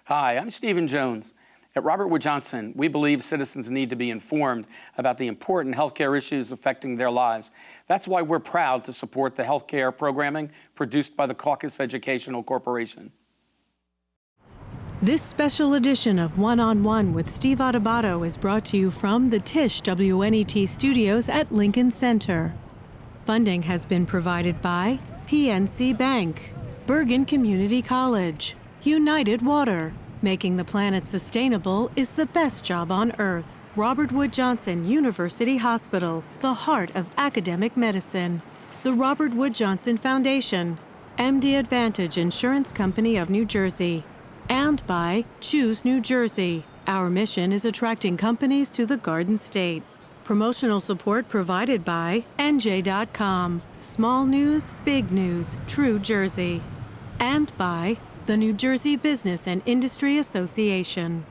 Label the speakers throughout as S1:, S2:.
S1: Hi, I'm Stephen Jones. At Robert Wood Johnson, we believe citizens need to be informed about the important healthcare issues affecting their lives. That's why we're proud to support the healthcare programming produced by the Caucus Educational Corporation.
S2: This special edition of One-on-One with Steve Adubato is brought to you from the Tisch WNET studios at Lincoln Center. Funding has been provided by PNC Bank, Bergen Community College, United Water. Making the planet sustainable is the best job on Earth. Robert Wood Johnson University Hospital, the heart of academic medicine. The Robert Wood Johnson Foundation, MD Advantage Insurance Company of New Jersey. And by Choose New Jersey. Our mission is attracting companies to the Garden State. Promotional support provided by NJ.com. Small news, big news, true Jersey. And by the New Jersey Business and Industry Association.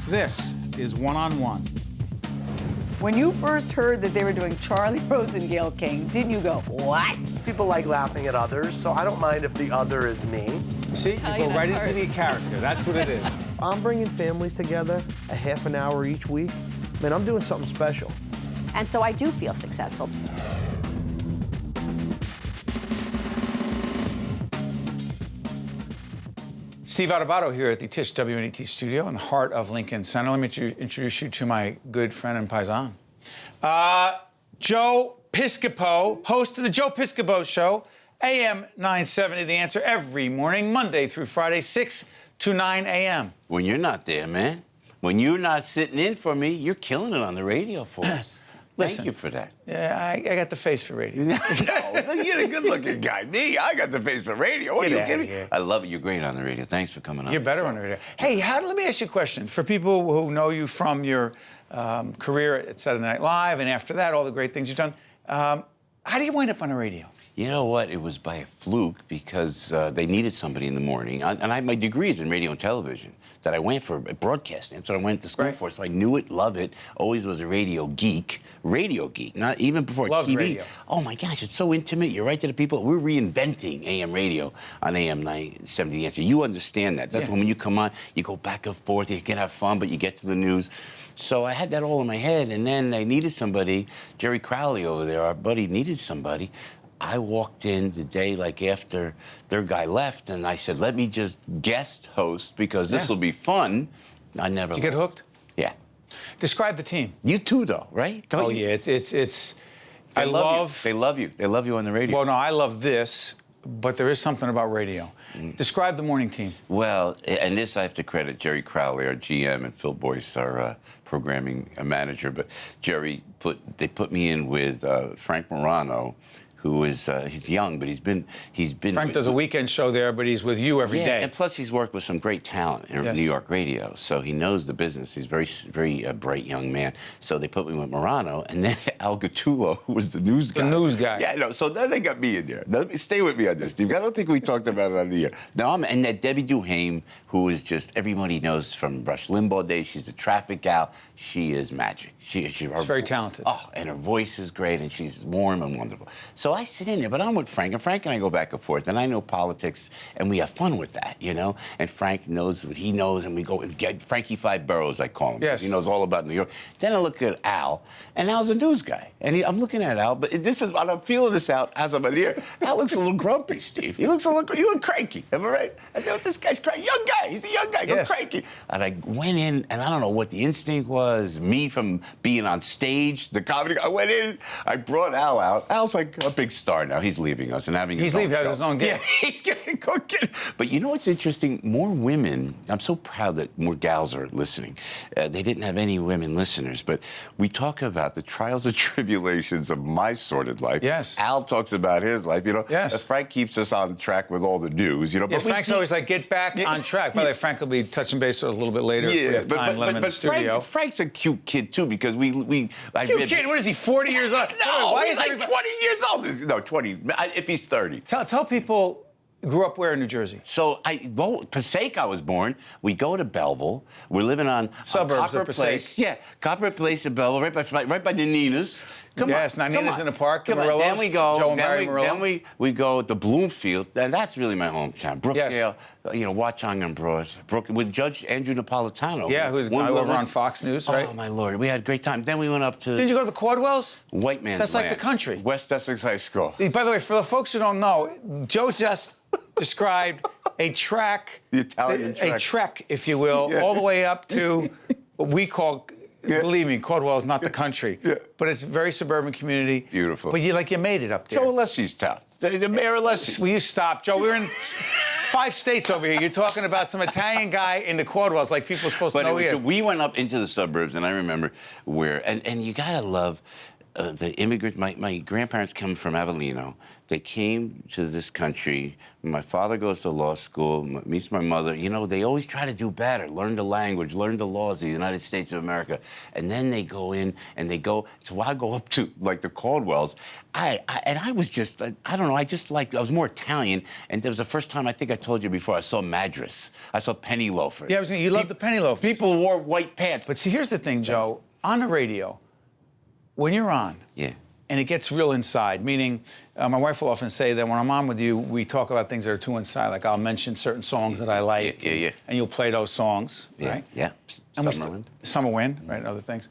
S3: This is One-on-One.
S4: When you first heard that they were doing Charlie Rose and Gayle King, didn't you go, what?
S5: People like laughing at others, so I don't mind if the other is me.
S3: See, you go right into the character. That's what it is.
S5: I'm bringing families together a half an hour each week. Man, I'm doing something special.
S6: And so I do feel successful.
S3: Steve Adubato here at the Tisch WNET studio in the heart of Lincoln Center. Let me introduce you to my good friend and paisan. Joe Piscopo, host of the Joe Piscopo Show, AM 970, The Answer, every morning, Monday through Friday, 6 to 9 a.m.
S7: When you're not there, man, when you're not sitting in for me, you're killing it on the radio for us.
S3: Listen,
S7: thank you for that.
S3: Yeah, I got the face for radio.
S7: No, you're a good-looking guy. Me, I got the face for radio. What are you kidding?
S3: Here.
S7: I love it. You're great on the radio. Thanks for coming on.
S3: You're better on the radio. Hey, let me ask you a question. For people who know you from your career at Saturday Night Live and after that, all the great things you've done, how do you wind up on the radio?
S7: You know what? It was by a fluke because they needed somebody in the morning. And my degree is in radio and television that I went for broadcasting. That's what I went to school for. So I knew it, love it. Always was a radio geek. Not even before
S3: Love
S7: TV.
S3: Radio.
S7: Oh my gosh, it's so intimate. You're right to the people. We're reinventing AM radio on AM 970 The Answer. You understand that. That's when you come on, you go back and forth, you can have fun, but you get to the news. So I had that all in my head, and then they needed somebody. Jerry Crowley over there, our buddy, needed somebody. I walked in the day after their guy left, and I said, let me just guest host because this will be fun. I never
S3: Did you get hooked?
S7: Yeah.
S3: Describe the team.
S7: You too, though, right?
S3: Don't you? Yeah, I love
S7: you. They love you. They love you on the radio.
S3: Well, no, I love this, but there is something about radio. Describe the morning team.
S7: Well, and this I have to credit Jerry Crowley, our GM, and Phil Boyce, our programming manager. But Jerry they put me in with Frank Morano, who is he's young, but he's been.
S3: Frank does a weekend show there, but he's with you every day.
S7: And plus he's worked with some great talent in New York radio, so he knows the business. He's very bright young man. So they put me with Morano, and then Al Gattulo, who was the news guy.
S3: The news guy.
S7: Yeah, no. So then they got me in there. Now, stay with me on this, Steve. I don't think we talked about it on the air. No, and that Debbie Duhame, who is just everybody knows from Rush Limbaugh days. She's the traffic gal. She is magic. She's
S3: very talented.
S7: Oh, and her voice is great, and she's warm and wonderful. So I sit in there, but I'm with Frank, and Frank and I go back and forth, and I know politics, and we have fun with that, you know? And Frank knows what he knows, and we go and get Frankie Five Boroughs, I call him.
S3: Yes.
S7: He knows all about New York. Then I look at Al, and Al's a news guy. And I'm looking at Al, but I'm feeling this out as I'm in here. Al looks a little grumpy, Steve. You look cranky, am I right? I said, this guy's cranky. Young guy, he's a young guy, go cranky. And I went in, and I don't know what the instinct was, me from being on stage, the comedy. I went in, I brought Al out. Al's like a big star now. He's leaving us and having his own show.
S3: His own game.
S7: Yeah, he's getting cooking. But you know what's interesting? More women, I'm so proud that more gals are listening. They didn't have any women listeners, but we talk about the trials and tribulations of my sordid life.
S3: Yes.
S7: Al talks about his life, you know.
S3: Yes.
S7: Frank keeps us on track with all the news, you know.
S3: Yeah, Frank's always like, get back on track. By the way, Frank will be touching base a little bit later if we have time, let him in the studio.
S7: Frank's a cute kid, too, because
S3: Cute kid? What is he, 40 years old?
S7: No,
S3: why
S7: he's
S3: is
S7: like 20 years old. No, 20, if he's 30.
S3: Tell people, grew up where in New Jersey?
S7: So, Passaic I was born. We go to Belleville. We're living on
S3: Suburbs
S7: Copper
S3: of Passaic.
S7: Place. Yeah, Copper Place in Belleville, right by the Ninas. Come
S3: Yes,
S7: on.
S3: Nanina's in the park, the
S7: Come on.
S3: Murillos,
S7: Then we go.
S3: Joe and Barry Murillo.
S7: Then we go to Bloomfield. And that's really my hometown. Brookdale,
S3: Yes.
S7: Watchung and Broad. With Judge Andrew Napolitano.
S3: Yeah, who's over on Fox News, right?
S7: Oh, my Lord. We had a great time. Then we went up to
S3: Did you go to the Caldwells?
S7: White Man's
S3: That's like
S7: Land.
S3: the country.
S7: West Essex High School.
S3: By the way, for the folks who don't know, Joe just described a track,
S7: The Italian
S3: a
S7: trek.
S3: trek, if you will,
S7: Yeah.
S3: all the way up to what we call.
S7: Yeah.
S3: Believe me, Caldwell is not the country,
S7: Yeah.
S3: but it's a very suburban community.
S7: Beautiful.
S3: But you made it up there.
S7: Joe Alessi's town. The mayor Alessi.
S3: Will you stop, Joe? We're in 5 states over here. You're talking about some Italian guy in the Caldwells, like people are supposed to know he is.
S7: We went up into the suburbs, and I remember and you gotta love the immigrant. My grandparents come from Avellino. They came to this country. My father goes to law school, meets my mother. They always try to do better, learn the language, learn the laws of the United States of America. And then they go in and so I go up to like the Caldwells. I was just, I don't know, I was more Italian. And there was the first time, I think I told you before, I saw Madras. I saw penny loafers.
S3: Yeah, you love the penny loafers.
S7: People wore white pants.
S3: But see, here's the thing, Joe. On the radio, when you're on,
S7: Yeah.
S3: and it gets real inside, meaning my wife will often say that when I'm on with you, we talk about things that are too inside. Like I'll mention certain songs that I like,
S7: Yeah.
S3: and you'll play those songs,
S7: Yeah,
S3: right?
S7: yeah.
S3: And
S7: Summerwind.
S3: Summerwind, right, and other things.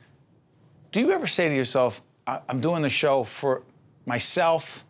S3: Do you ever say to yourself, I'm doing the show for myself,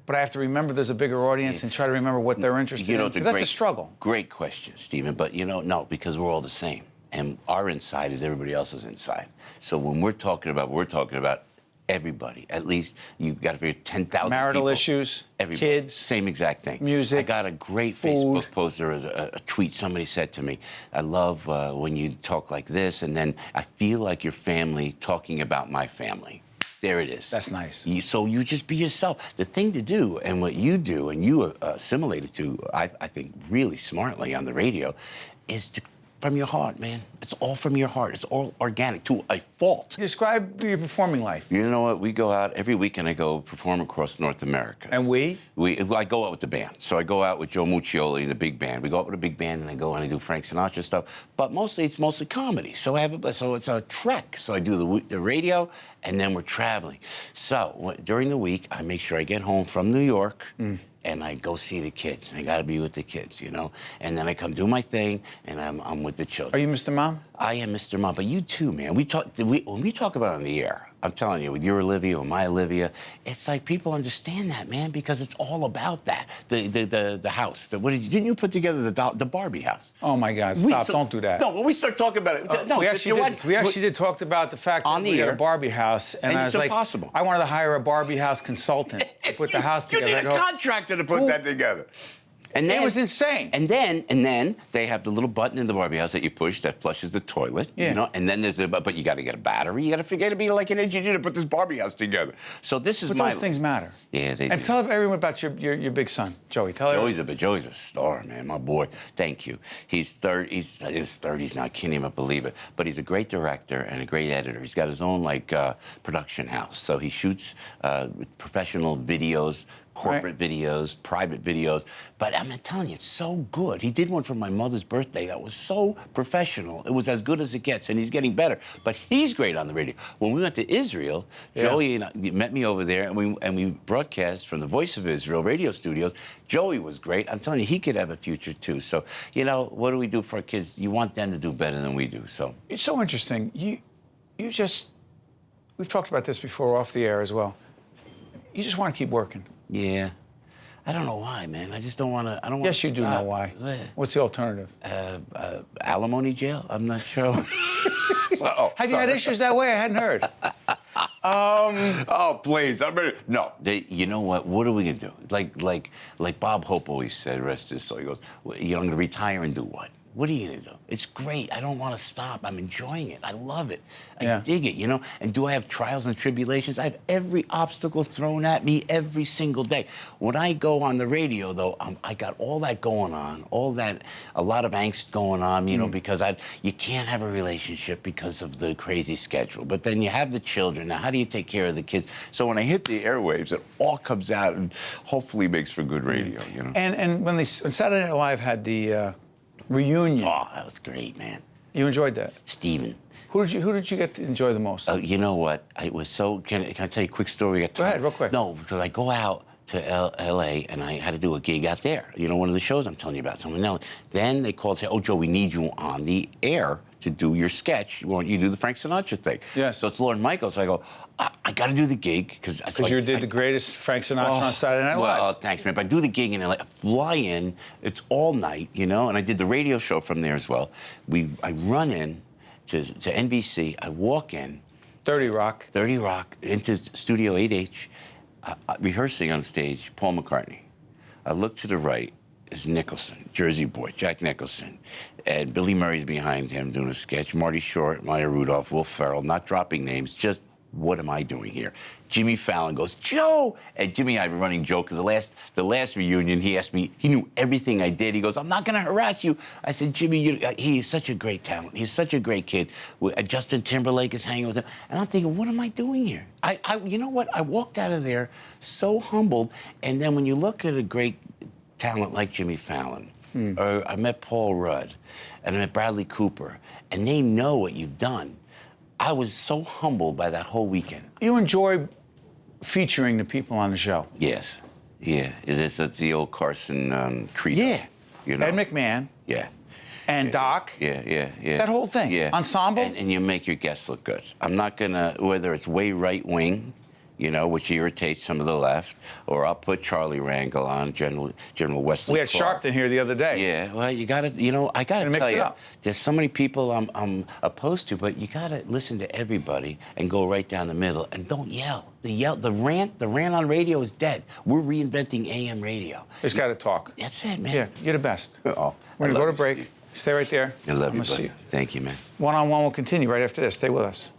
S3: but I have to remember there's a bigger audience and try to remember what they're interested in?
S7: It's
S3: Because that's a struggle.
S7: Great question, Stephen. But no, because we're all the same. And our inside is everybody else's inside. So when we're talking about everybody. At least you've got to figure 10,000
S3: Marital
S7: people.
S3: issues,
S7: Everybody.
S3: kids,
S7: Same exact thing.
S3: music,
S7: I got a great
S3: food.
S7: Facebook post. There was a tweet somebody said to me, I love when you talk like this, and then I feel like your family talking about my family. There it is.
S3: That's nice.
S7: So you just be yourself. The thing to do, and what you do, and you assimilate it to, I think, really smartly on the radio, is to from your heart, man. It's all from your heart. It's all organic to a fault.
S3: Describe your performing life.
S7: You know what? We go out every weekend. I go perform across North America.
S3: And
S7: I go out with the band. So I go out with Joe Muccioli and the big band. We go out with a big band, and I go and I do Frank Sinatra stuff. But it's mostly comedy. So it's a trek. So I do the radio, and then we're traveling. So during the week, I make sure I get home from New York. And I go see the kids. And I got to be with the kids, you know. And then I come do my thing, and I'm with the children.
S3: Are you Mr. Mom?
S7: I am Mr. Mom, but you too, man. When we talk about it on the air, I'm telling you, with your Olivia or my Olivia, it's like people understand that, man, because it's all about that. The house. Didn't you put together the Barbie house?
S3: Oh my God! Stop! Don't do that.
S7: No, when we start talking about it, no,
S3: we actually did talk about the fact
S7: on
S3: that
S7: the
S3: we had
S7: air.
S3: a Barbie house, and I was
S7: it's
S3: like,
S7: impossible.
S3: I wanted to hire a Barbie house consultant to put the house
S7: You
S3: together.
S7: need a contractor to put that together. And then,
S3: It was insane.
S7: And then they have the little button in the Barbie house that you push that flushes the toilet.
S3: Yeah.
S7: You know. And then but you got to get a battery. You got to be like an engineer to put this Barbie house together. So this is
S3: But those things matter.
S7: Yeah, they
S3: And
S7: do.
S3: tell everyone about your big son, Joey. Tell everyone.
S7: Joey's a star, man. My boy. Thank you. He's in his 30s now. I can't even believe it. But he's a great director and a great editor. He's got his own production house. So he shoots professional videos. Corporate videos, private videos. But I'm telling you, it's so good. He did one for my mother's birthday that was so professional. It was as good as it gets, and he's getting better. But he's great on the radio. When we went to Israel, Joey and I met me over there, and we broadcast from the Voice of Israel radio studios. Joey was great. I'm telling you, he could have a future, too. So, what do we do for our kids? You want them to do better than we do, so.
S3: It's so interesting. We've talked about this before off the air as well. You just want to keep working.
S7: Yeah. I don't know why, man. I just don't want to. I don't want.
S3: Yes, you do know why. What's the alternative?
S7: Alimony jail? I'm not sure.
S3: Have you had issues that way? I hadn't heard.
S7: Oh, please. I'm ready. No. You know what? What are we going to do? Like Bob Hope always said, rest his soul. He goes, I'm going to retire and do what? What are you going to do? It's great. I don't want to stop. I'm enjoying it. I love it. I dig it, And do I have trials and tribulations? I have every obstacle thrown at me every single day. When I go on the radio, though, I got all that going on, a lot of angst going on, because you can't have a relationship because of the crazy schedule. But then you have the children. Now, how do you take care of the kids? So when I hit the airwaves, it all comes out and hopefully makes for good radio,
S3: And when Saturday Night Live had the reunion.
S7: Oh, that was great, man.
S3: You enjoyed that?
S7: Steven.
S3: Who did you get to enjoy the most?
S7: You know what? I was so. Can I tell you a quick story?
S3: Go ahead, real quick.
S7: No, because I go out to L.A. and I had to do a gig out there. You know, one of the shows I'm telling you about. Someone else. Then they called and say, "Oh, Joe, we need you on the air to do your sketch. We want you to do the Frank Sinatra thing."
S3: Yes.
S7: So it's Lorne Michaels. So I go, I got to do the gig because
S3: you did the greatest Frank Sinatra on Saturday Night Live.
S7: Well, thanks, man. But I do the gig and I fly in. It's all night, you know. And I did the radio show from there as well. I run in to NBC. I walk in.
S3: 30 Rock.
S7: 30 Rock into Studio 8H, rehearsing on stage. Paul McCartney. I look to the right. Is Nicholson, Jersey Boy, Jack Nicholson, and Billy Murray's behind him doing a sketch. Marty Short, Maya Rudolph, Will Ferrell, not dropping names, just what am I doing here? Jimmy Fallon goes, Joe! And Jimmy and I have a running joke, because the last reunion, he asked me, he knew everything I did. He goes, I'm not going to harass you. I said, Jimmy, he is such a great talent. He's such a great kid. Justin Timberlake is hanging with him. And I'm thinking, what am I doing here? You know what? I walked out of there so humbled. And then when you look at a great talent like Jimmy Fallon, or I met Paul Rudd, and I met Bradley Cooper, and they know what you've done. I was so humbled by that whole weekend.
S3: You enjoy featuring the people on the show?
S7: Yes. Yeah. It's the old Carson credo.
S3: Yeah.
S7: You know?
S3: Ed McMahon.
S7: Yeah.
S3: And Doc.
S7: Yeah.
S3: That whole thing.
S7: Yeah.
S3: Ensemble.
S7: And you make your guests look good. I'm not going to, whether it's way right wing, you know, which irritates some of the left, or I'll put Charlie Rangel on, General Wesley
S3: We had
S7: Clark.
S3: Sharpton here the other day.
S7: Yeah, well, you got to, you know, I got to
S3: Mix
S7: tell
S3: it
S7: you,
S3: up.
S7: there's so many people I'm opposed to, but you got to listen to everybody and go right down the middle and don't yell. The rant on radio is dead. We're reinventing AM radio.
S3: Just got to talk.
S7: That's it, man.
S3: Yeah, you're the best.
S7: Oh,
S3: We're going to go to break.
S7: Steve.
S3: Stay right there.
S7: I love
S3: I'm
S7: you,
S3: gonna see
S7: buddy. Thank you, man.
S3: One-on-one will continue right after this. Stay with us.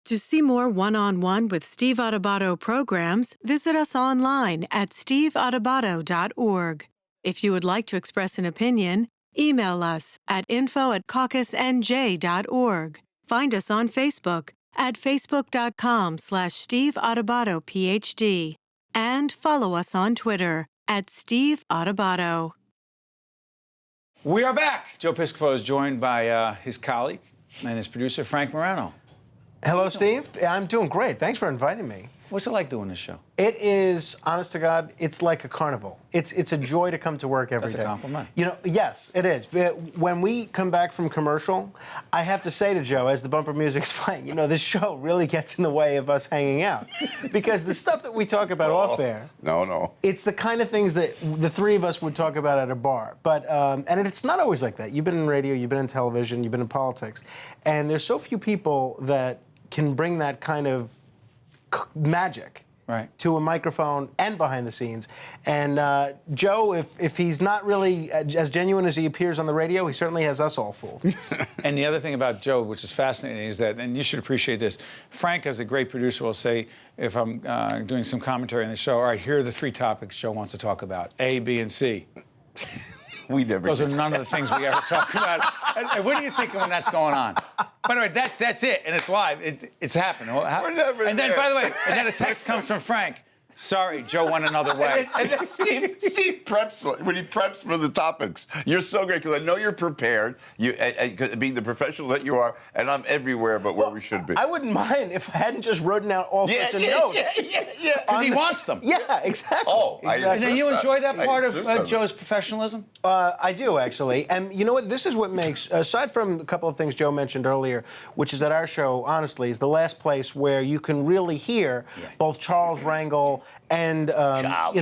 S2: To see more one-on-one with Steve Adubato programs, visit us online at steveadubato.org. If you would like to express an opinion, email us at info@caucusnj.org. Find us on Facebook at facebook.com/Steve Adubato PhD. And follow us on Twitter at Steve Adubato.
S3: We are back. Joe Piscopo is joined by his colleague and his producer, Frank Morano.
S5: Hello, Steve. I'm doing great. Thanks for inviting me.
S3: What's it like doing this show?
S5: It is, honest to God, it's like a carnival. It's a joy to come to work every day.
S3: That's a compliment.
S5: You know, yes, it is. When we come back from commercial, I have to say to Joe, as the bumper music's playing, you know, this show really gets in the way of us hanging out. Because the stuff that we talk about off air,
S7: No.
S5: it's the kind of things that the three of us would talk about at a bar. But and it's not always like that. You've been in radio, you've been in television, you've been in politics. And there's so few people that can bring that kind of magic to a microphone and behind the scenes. And Joe, if he's not really as genuine as he appears on the radio, he certainly has us all fooled.
S3: And the other thing about Joe, which is fascinating, is that, and you should appreciate this, Frank, as a great producer, will say, if I'm doing some commentary on the show, all right, here are the three topics Joe wants to talk about, A, B, and C. Those are none of the things we ever talk about. And what are you thinking when that's going on? By the way, that's it, and it's live. It's happening.
S7: We're never
S3: And then,
S7: there.
S3: by the way, and then a text comes from Frank. Sorry, Joe went another way.
S7: And then Steve preps, when he preps for the topics. You're so great, because I know you're prepared, being the professional that you are, and I'm everywhere but where we should be.
S5: I wouldn't mind if I hadn't just written out all sorts of notes.
S3: Yeah, because he wants them.
S5: Yeah, exactly.
S7: Oh,
S5: exactly.
S3: And then you enjoy that part of Joe's professionalism?
S5: I do, actually. And you know what? This is what makes, aside from a couple of things Joe mentioned earlier, which is that our show, honestly, is the last place where you can really hear both Charles Rangel and
S7: Charlie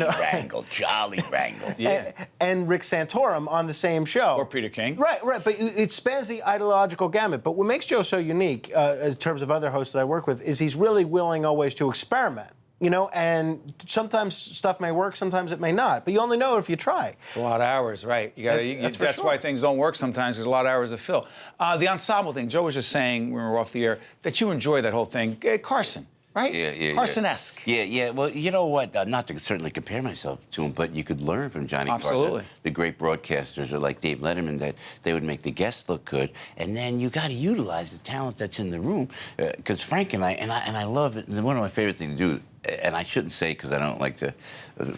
S5: Rangel,
S7: yeah,
S5: and Rick Santorum on the same show,
S3: or Peter King.
S5: Right. But it spans the ideological gamut. But what makes Joe so unique, in terms of other hosts that I work with, is he's really willing always to experiment. You know, and sometimes stuff may work, sometimes it may not. But you only know if you try.
S3: It's a lot of hours, right? That's
S5: sure.
S3: why things don't work sometimes. There's a lot of hours to fill. The ensemble thing. Joe was just saying when we were off the air that you enjoy that whole thing. Carson. Right?
S7: Yeah.
S3: Carson-esque.
S7: Yeah. Well, you know what? Not to certainly compare myself to him, but you could learn from Johnny
S3: Absolutely.
S7: Carson. The great broadcasters are like Dave Letterman, that they would make the guests look good, and then you got to utilize the talent that's in the room. Because Frank and I love it. One of my favorite things to do, and I shouldn't say because I don't like to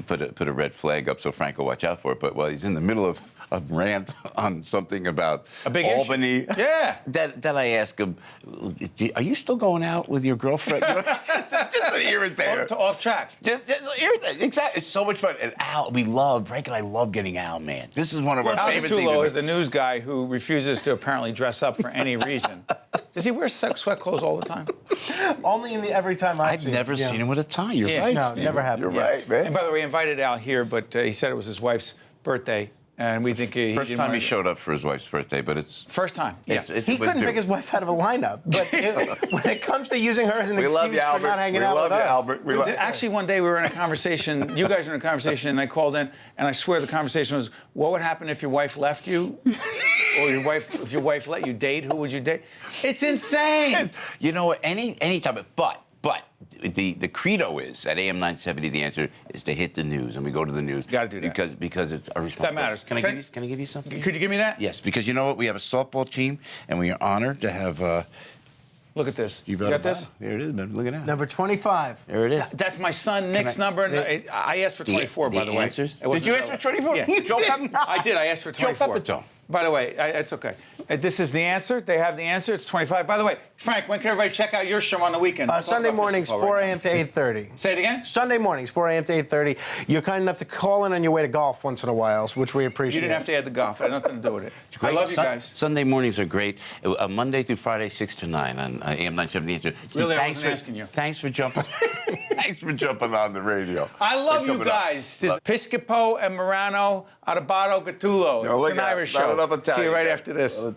S7: put a red flag up so Frank will watch out for it, but while he's in the middle a rant on something about
S3: A big
S7: Albany.
S3: issue. Yeah.
S7: Then I ask him, are you still going out with your girlfriend? Just to irritate her.
S3: Off track.
S7: Just irritate. Exactly. It's so much fun. And Al, Frank and I love getting Al, man. This is one of our
S3: Al
S7: favorite things.
S3: Tulo is the news guy who refuses to apparently dress up for any reason. Does he wear sweat clothes all the time?
S5: Only in the every time
S7: I've never seen him with a tie. You're
S3: Yeah.
S7: right.
S5: No,
S7: Steve.
S5: never happened.
S7: You're right, man.
S3: And by the way, we invited Al here, but he said it was his wife's birthday, and we think he
S7: First
S3: didn't
S7: time
S3: wanna-
S7: he showed up for his wife's birthday, but it's...
S3: First time. Yeah.
S5: He couldn't pick his wife out of a lineup, but when it comes to using her as an
S7: We
S5: excuse
S7: love you,
S5: for
S7: Albert.
S5: not hanging
S7: We
S5: out
S7: love
S5: with
S7: you,
S5: us.
S7: Albert. We love
S3: Actually, one day we were in a conversation, you guys were in a conversation, and I called in, and I swear the conversation was, what would happen if your wife left you? Or if your wife let you date, who would you date? It's insane!
S7: You know what? Any topic, but the credo is at AM 970. The answer is to hit the news, and we go to the news.
S3: Gotta do that.
S7: because it's a responsibility.
S3: That matters.
S7: Can I give you something?
S3: Could you give me that?
S7: Yes, because you know what? We have a softball team, and we are honored to have.
S3: Look at this. You
S7: Steve
S3: got this?
S7: There it is, man. Look at that.
S5: Number 25.
S7: There it is.
S3: That's my son Nick's number. And I asked for 24, by the way.
S7: Answers?
S3: It wasn't
S7: Did you ask for 24?
S3: Yeah.
S7: Joe Pepitone.
S3: I did. I asked for 24.
S7: Pepitone.
S3: By the way, it's okay. This is the answer. They have the answer. It's 25. By the way, Frank, when can everybody check out your show on the weekend? We'll talk
S5: Sunday
S3: about
S5: mornings,
S3: Piscopo
S5: 4
S3: right
S5: a.m. to 8:30.
S3: Say it again?
S5: Sunday mornings, 4 a.m. to 8:30. You're kind enough to call in on your way to golf once in a while, which we
S3: You
S5: appreciate.
S3: didn't have to add the golf. It had nothing to do with it. I love you guys.
S7: Sunday mornings are great. Monday through Friday, 6 to 9 on AM 970. Steve,
S3: Really, I
S7: thanks
S3: wasn't asking you.
S7: Thanks for jumping. Thanks for jumping on the radio.
S3: I love
S7: For
S3: you
S7: coming up.
S3: guys. This is Piscopo and Morano, Adebato, Gattulo.
S7: look
S3: It's an
S7: out.
S3: Irish
S7: Not
S3: show.
S7: enough
S3: See you
S7: Italian
S3: right
S7: guys.
S3: after this.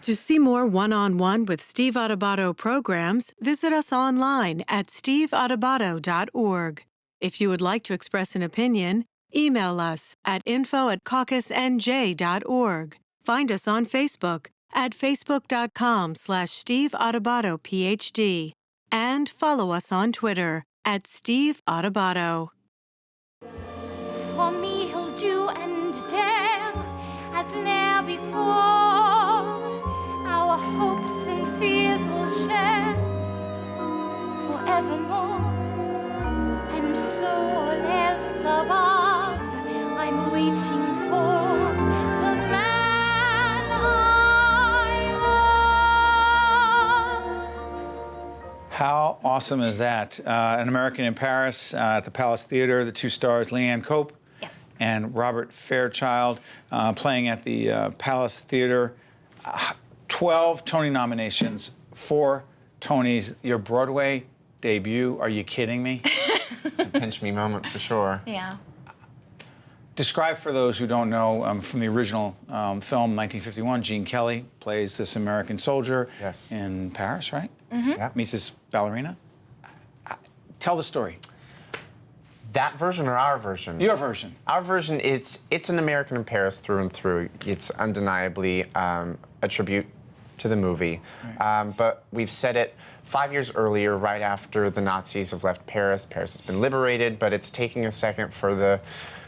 S2: To see more one-on-one with Steve Adebato programs, visit us online at steveadebato.org. If you would like to express an opinion, email us at info@caucusnj.org. Find us on Facebook at facebook.com/Steve Adebato PhD and follow us on Twitter at Steve Adebato.
S8: For me he'll do and dare as ne'er before. Our hopes and fears will share forevermore. And so all else above I'm waiting for the man I love.
S3: How awesome is that? An American in Paris at the Palace Theater, the two stars, Leanne Cope and Robert Fairchild, playing at the Palace Theater. 12 Tony nominations, 4 Tonys. Your Broadway debut, are you kidding me?
S9: It's a pinch me moment for sure.
S8: Yeah.
S3: Describe for those who don't know, from the original film, 1951, Gene Kelly plays this American soldier in Paris, right?
S8: Mm-hmm.
S9: Yeah.
S3: Meets this ballerina. Tell the story.
S9: That version or our version?
S3: Your version.
S9: Our version, it's an American in Paris through and through. It's undeniably a tribute to the movie.
S3: Right.
S9: But we've set it 5 years earlier, right after the Nazis have left Paris. Paris has been liberated, but it's taking a second for the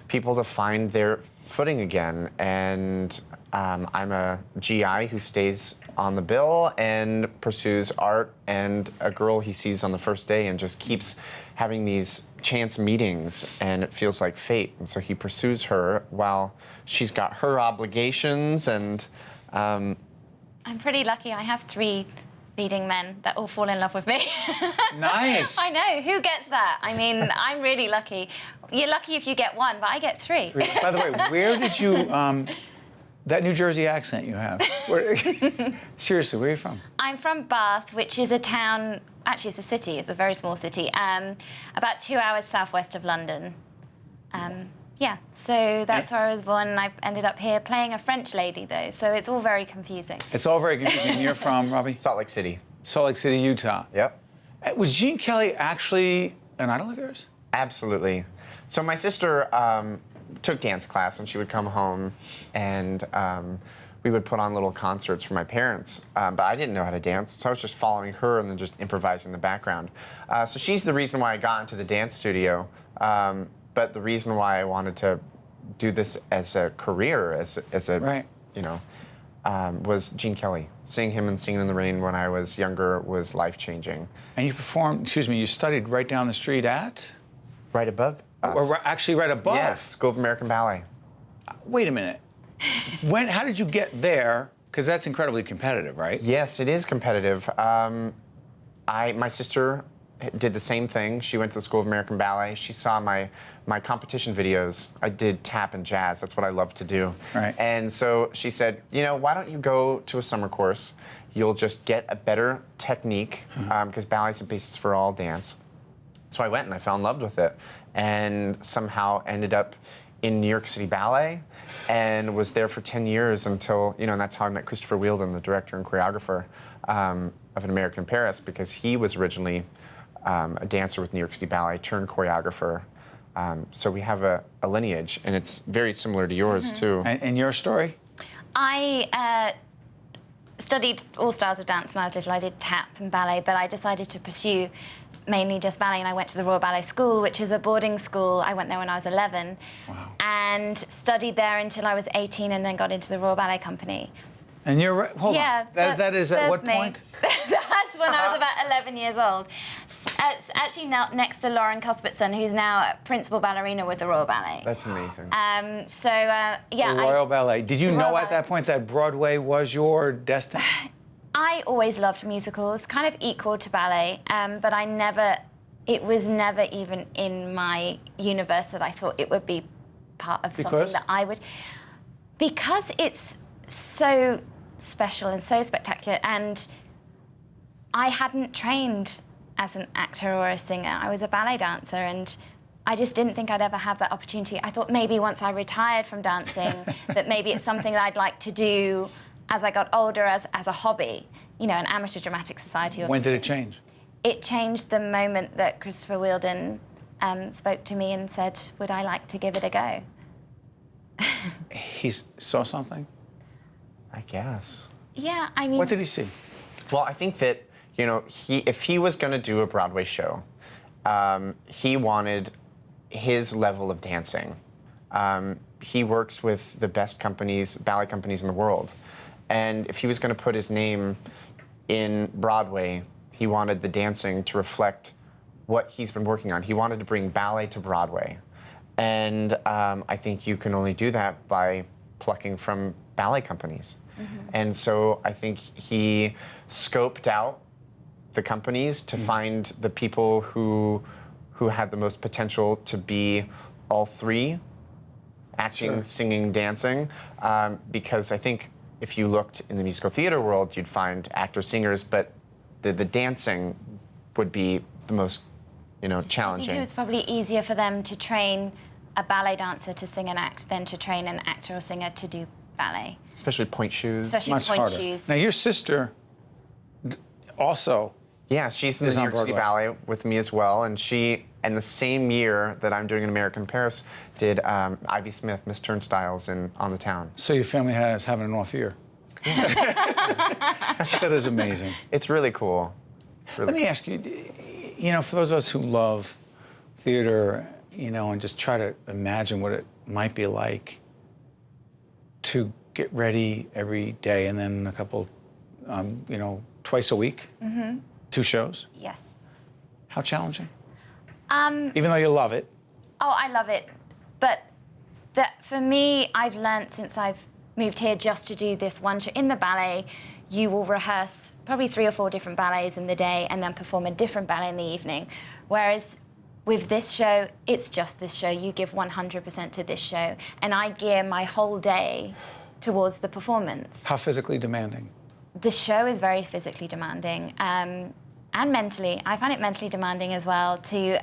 S9: people to find their footing again. And I'm a GI who stays on the bill and pursues art and a girl he sees on the first day and just keeps having these chance meetings, and it feels like fate. And so he pursues her while she's got her obligations. And
S8: I'm pretty lucky. I have 3 leading men that all fall in love with me.
S3: Nice.
S8: I know. Who gets that? I mean, I'm really lucky. You're lucky if you get 1, but I get 3.
S3: By the way, where did you, that New Jersey accent you have, seriously, where are you from?
S8: I'm from Bath, which is a town, actually it's a city, it's a very small city, about 2 hours southwest of London. Yeah, so that's where I was born, and I ended up here playing a French lady, though, so it's all very confusing.
S3: It's all very confusing. You're from, Robbie?
S9: Salt Lake City.
S3: Salt Lake City, Utah.
S9: Yep.
S3: Was Gene Kelly actually an idol of yours?
S9: Absolutely. So my sister took dance class, and she would come home, and we would put on little concerts for my parents. But I didn't know how to dance, so I was just following her and then just improvising in the background. So she's the reason why I got into the dance studio. But the reason why I wanted to do this as a career, as a
S3: right.
S9: you know, was Gene Kelly. Seeing him in Singing in the Rain when I was younger was life-changing.
S3: And you performed, you studied right down the street at?
S9: Right above us.
S3: Or actually right above?
S9: Yeah, School of American Ballet.
S3: Wait a minute. How did you get there? Because that's incredibly competitive, right?
S9: Yes, it is competitive. My sister did the same thing. She went to the School of American Ballet. She saw my competition videos. I did tap and jazz. That's what I love to do.
S3: Right.
S9: And so she said, why don't you go to a summer course? You'll just get a better technique, because ballet is the basis for all dance. So I went and I fell in love with it, and somehow ended up in New York City Ballet, and was there for 10 years until, and that's how I met Christopher Wheeldon, the director and choreographer of An American in Paris, because he was originally a dancer with New York City Ballet turned choreographer. So we have a lineage, and it's very similar to yours, too.
S3: And your story?
S8: I studied all styles of dance when I was little. I did tap and ballet, but I decided to pursue mainly just ballet, and I went to the Royal Ballet School, which is a boarding school. I went there when I was 11, and studied there until I was 18, and then got into the Royal Ballet Company.
S3: And you're right. Hold on. That is at what point?
S8: That's when I was about 11 years old. It's actually now next to Lauren Cuthbertson, who's now principal ballerina with the Royal Ballet.
S9: That's amazing.
S8: Yeah.
S3: The Royal Ballet. Did you know at that point that Broadway was your destiny?
S8: I always loved musicals, kind of equal to ballet, but it was never even in my universe that I thought it would be part of something that I would. Because it's so special and so spectacular, and I hadn't trained as an actor or a singer. I was a ballet dancer, and I just didn't think I'd ever have that opportunity. I thought maybe once I retired from dancing, that maybe it's something that I'd like to do as I got older as a hobby, an amateur dramatic society or something.
S3: When did it change?
S8: It changed the moment that Christopher Wheeldon spoke to me and said, would I like to give it a go?
S3: He saw something?
S9: I guess.
S8: Yeah, I mean...
S3: What did he see?
S9: Well, I think that, if he was going to do a Broadway show, he wanted his level of dancing. He works with the best ballet companies in the world. And if he was going to put his name in Broadway, he wanted the dancing to reflect what he's been working on. He wanted to bring ballet to Broadway. And I think you can only do that by plucking from ballet companies. And so I think he scoped out the companies to find the people who had the most potential to be all three, acting, singing, dancing, because I think if you looked in the musical theater world, you'd find actors, singers, but the dancing would be the most, challenging.
S8: I think it was probably easier for them to train a ballet dancer to sing and act than to train an actor or singer to do ballet.
S9: Especially point shoes.
S8: Especially
S3: Much
S8: point
S3: harder.
S8: shoes.
S3: Now, your sister also...
S9: Yeah, she's in the New York City Ballet with me as well, and she, in the same year that I'm doing An American in Paris, did Ivy Smith, Miss Turnstiles On the Town.
S3: So your family has having an off year. That is amazing.
S9: It's really cool.
S3: Let me ask you, for those of us who love theater, and just try to imagine what it might be like to get ready every day and then a couple, twice a week, 2 shows.
S8: Yes.
S3: How challenging? Even though you love it.
S8: Oh, I love it. But for me, I've learned since I've moved here just to do this one show. In the ballet, you will rehearse probably 3 or 4 different ballets in the day and then perform a different ballet in the evening. Whereas with this show, it's just this show. You give 100% to this show. And I gear my whole day towards the performance.
S3: How physically demanding?
S8: The show is very physically demanding and mentally. I find it mentally demanding as well to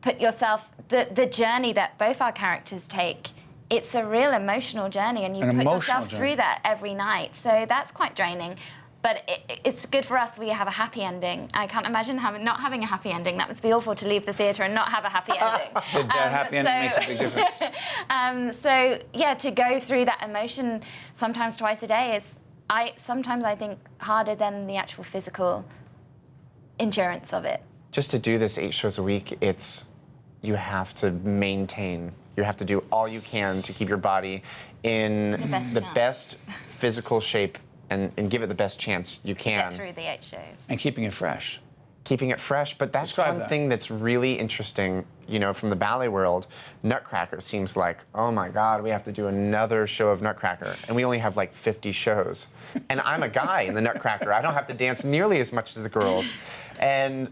S8: put yourself, the journey that both our characters take, it's a real emotional journey, and you put yourself through that every night. So that's quite draining. But it's good for us. We have a happy ending. I can't imagine not having a happy ending. That must be awful to leave the theatre and not have a happy ending.
S3: That happy ending makes a big difference.
S8: So yeah, to go through that emotion sometimes twice a day is, sometimes I think, harder than the actual physical endurance of it.
S9: Just to do this 8 shows a week, you have to maintain. You have to do all you can to keep your body in the best physical shape and give it the best chance you can.
S8: Get through the 8 shows.
S3: And keeping it fresh.
S9: Keeping it fresh, but that's
S3: Describe
S9: one
S3: that.
S9: thing that's really interesting, from the ballet world. Nutcracker seems like, oh my God, we have to do another show of Nutcracker, and we only have like 50 shows. And I'm a guy in the Nutcracker. I don't have to dance nearly as much as the girls. And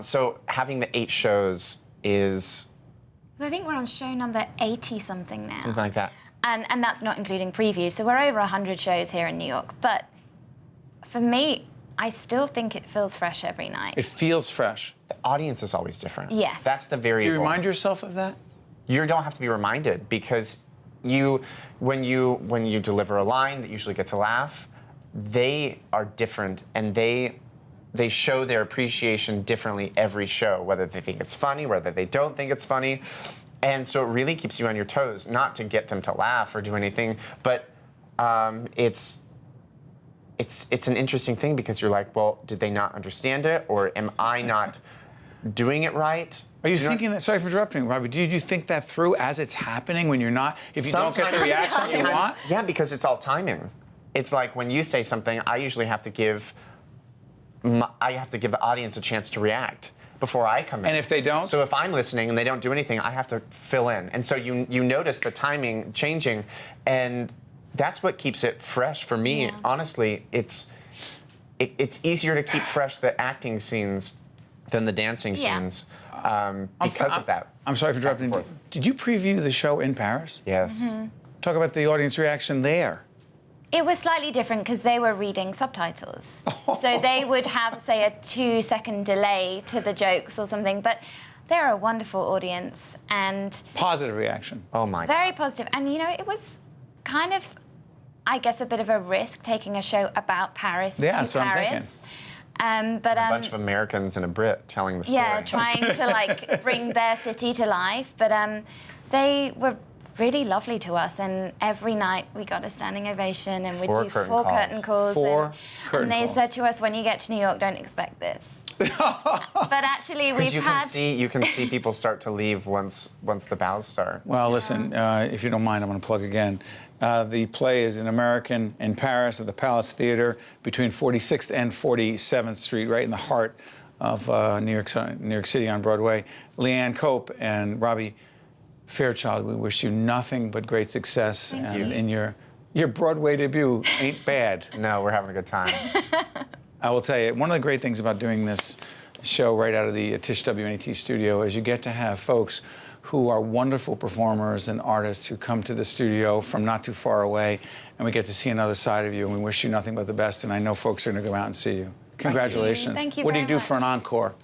S9: so having the 8 shows is...
S8: I think we're on show number 80-something now.
S9: something like that.
S8: And that's not including previews. So we're over 100 shows here in New York. But for me, I still think it feels fresh every night.
S3: It feels fresh.
S9: The audience is always different.
S8: Yes.
S9: That's the
S3: Do
S9: variable.
S3: you remind yourself of that?
S9: You don't have to be reminded, because when you deliver a line that usually gets a laugh, they are different, and they show their appreciation differently every show, whether they think it's funny, whether they don't think it's funny. And so it really keeps you on your toes, not to get them to laugh or do anything, but it's an interesting thing, because you're like, well, did they not understand it, or am I not doing it right?
S3: Are you thinking that? Sorry for interrupting, Robbie. Do you think that through as it's happening when you're not? If you don't get the reaction you want?
S9: Yeah, because it's all timing. It's like when you say something, I usually have to give the audience a chance to react before I come in.
S3: And if they don't?
S9: So if I'm listening and they don't do anything, I have to fill in. And so you notice the timing changing, and that's what keeps it fresh for me.
S8: Yeah.
S9: Honestly, it's easier to keep fresh the acting scenes than the dancing scenes because of that.
S3: I'm sorry for interrupting. Did you preview the show in Paris?
S9: Yes.
S8: Mm-hmm.
S3: Talk about the audience reaction there.
S8: It was slightly different because they were reading subtitles. So they would have, say, a 2-second delay to the jokes or something. But they're a wonderful audience and...
S3: Positive reaction.
S9: Oh, my God.
S8: Very positive. And, it was kind of, I guess, a bit of a risk taking a show about Paris to
S3: that's what I'm
S8: Paris. But
S9: A bunch of Americans and a Brit telling the story.
S8: yeah, trying to bring their city to life. But they were really lovely to us, and every night we got a standing ovation, and we'd do 4 curtain calls. And they said to us, when you get to New York, don't expect this. But actually, we've had...
S9: You can see people start to leave once the bows start.
S3: Well, listen, if you don't mind, I'm going to plug again. The play is an American in Paris at the Palace Theater between 46th and 47th Street, right in the heart of New York City on Broadway. Leanne Cope and Robbie Fairchild, we wish you nothing but great success. In your Broadway debut ain't bad.
S9: No, we're having a good time.
S3: I will tell you, one of the great things about doing this show right out of the Tisch WNET studio is you get to have folks who are wonderful performers and artists who come to the studio from not too far away, and we get to see another side of you, and we wish you nothing but the best, and I know folks are going to go out and see you. Congratulations.
S8: Thank you
S3: What do you
S8: very
S3: do for an encore?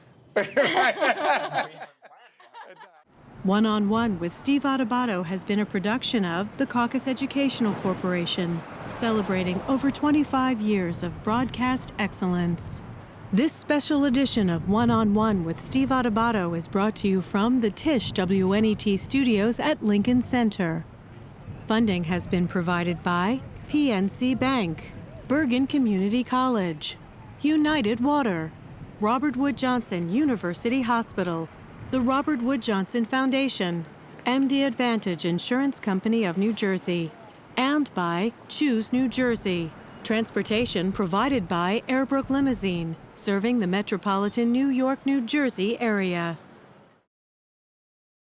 S2: One on One with Steve Adubato has been a production of the Caucus Educational Corporation, celebrating over 25 years of broadcast excellence. This special edition of One on One with Steve Adubato is brought to you from the Tisch WNET studios at Lincoln Center. Funding has been provided by PNC Bank, Bergen Community College, United Water, Robert Wood Johnson University Hospital, the Robert Wood Johnson Foundation, MD Advantage Insurance Company of New Jersey, and by Choose New Jersey. Transportation provided by Airbrook Limousine, serving the metropolitan New York, New Jersey area.